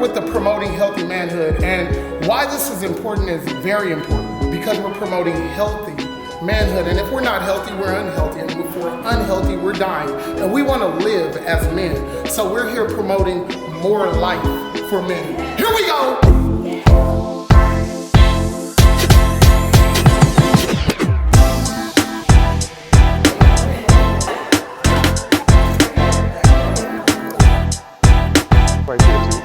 with the Promoting Healthy Manhood, and why this is important is very important because we're promoting healthy manhood, and if we're not healthy, we're unhealthy, and if we're unhealthy, we're dying, and we want to live as men. So we're here promoting more life for men. Here we go! Right there, too.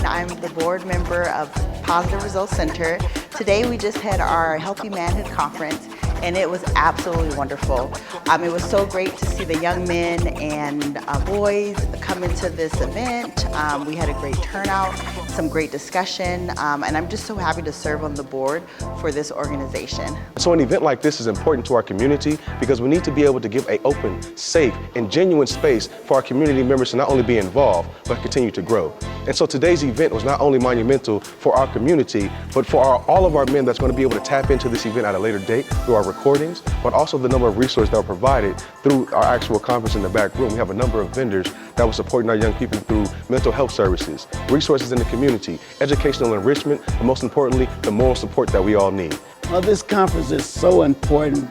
I'm the board member of Positive Results Center. Today we just had our Healthy Manhood Conference and it was absolutely wonderful. It was so great to see the young men and boys come into this event. We had a great turnout, some great discussion, and I'm just so happy to serve on the board for this organization. So an event like this is important to our community because we need to be able to give an open, safe, and genuine space for our community members to not only be involved, but continue to grow. And so today's event was not only monumental for our community, but for all of our men that's going to be able to tap into this event at a later date through our recordings, but also the number of resources that were provided through our actual conference in the back room. We have a number of vendors that were supporting our young people through mental health services, resources in the community, educational enrichment, and most importantly, the moral support that we all need. Well, this conference is so important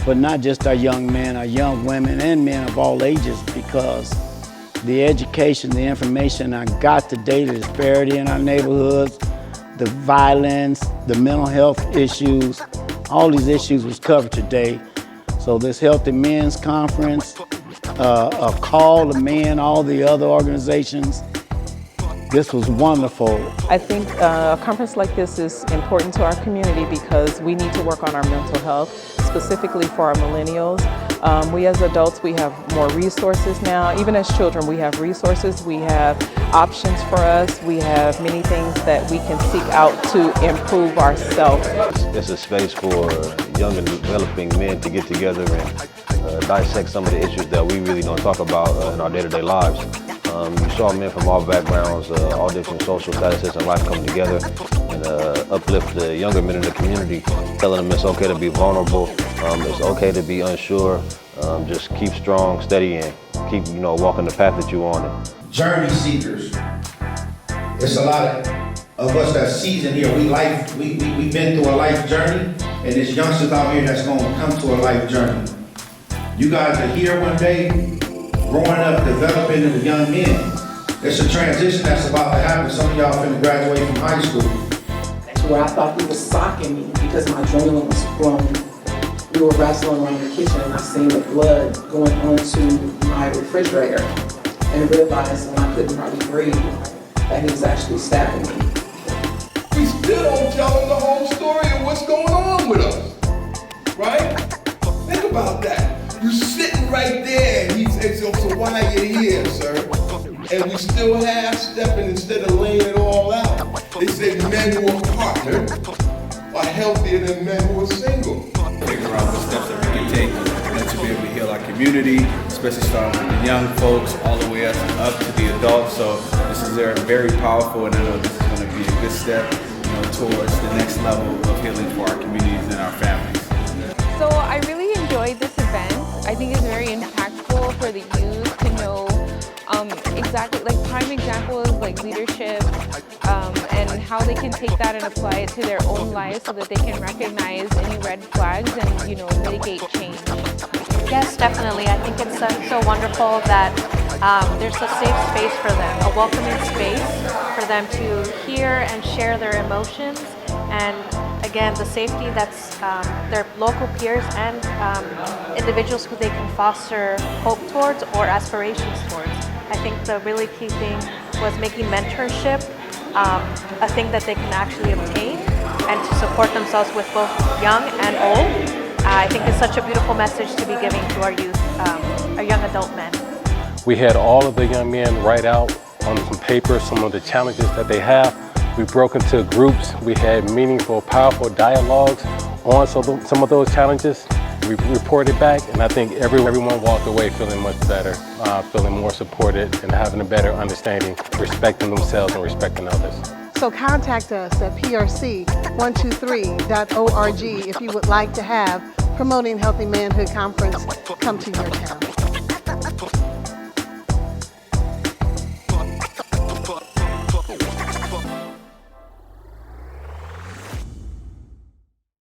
for not just our young men, our young women, and men of all ages, because the education, the information I got today, the disparity in our neighborhoods, the violence, the mental health issues, all these issues was covered today. So this Healthy Men's Conference, a call to men, all the other organizations, this was wonderful. I think a conference like this is important to our community because we need to work on our mental health, specifically for our millennials. We as adults, we have more resources now. Even as children, we have resources, we have options for us, we have many things that we can seek out to improve ourselves. It's a space for young and developing men to get together and dissect some of the issues that we really don't talk about in our day-to-day lives. You saw men from all backgrounds, all different social statuses in life come together and uplift the younger men in the community, telling them it's okay to be vulnerable, it's okay to be unsure, just keep strong, steady, and keep walking the path that you're on. Journey seekers. It's a lot of us that's seasoned here. We've been through a life journey, and there's youngsters out here that's going to come to a life journey. You guys are here one day, growing up, developing into young men. It's a transition that's about to happen. Some of y'all finna graduate from high school. To where I thought he was socking me because my adrenaline was flowing. We were wrestling around the kitchen and I seen the blood going onto my refrigerator and realized when I couldn't hardly breathe that he was actually stabbing me. We still don't tell him the whole story of what's going on with us, right? Think about that. You're sitting right there and he says, so why are you here, sir? And we still half-stepping instead of laying it all out. They say men who are partnered are healthier than men who are single. Figure out the steps that we can take to be able to heal our community, especially starting with the young folks all the way up to the adults. So this is very powerful, and I know this is going to be a good step towards the next level of healing for our communities and our families. So I really enjoyed this event. I think it's very impactful for the youth to know exactly, like prime examples like leadership and how they can take that and apply it to their own lives so that they can recognize any red flags and mitigate change. Yes, definitely. I think it's so wonderful that there's a safe space for them, a welcoming space for them to hear and share their emotions, and again, the safety that's their local peers and individuals who they can foster hope towards or aspirations towards. I think the really key thing was making mentorship a thing that they can actually obtain and to support themselves with both young and old. I think it's such a beautiful message to be giving to our youth, our young adult men. We had all of the young men write out on some paper some of the challenges that they have. We broke into groups. We had meaningful, powerful dialogues on some of those challenges. We reported back, and I think everyone walked away feeling much better, feeling more supported, and having a better understanding, respecting themselves and respecting others. So contact us at prc123.org if you would like to have Promoting Healthy Manhood Conference come to your town.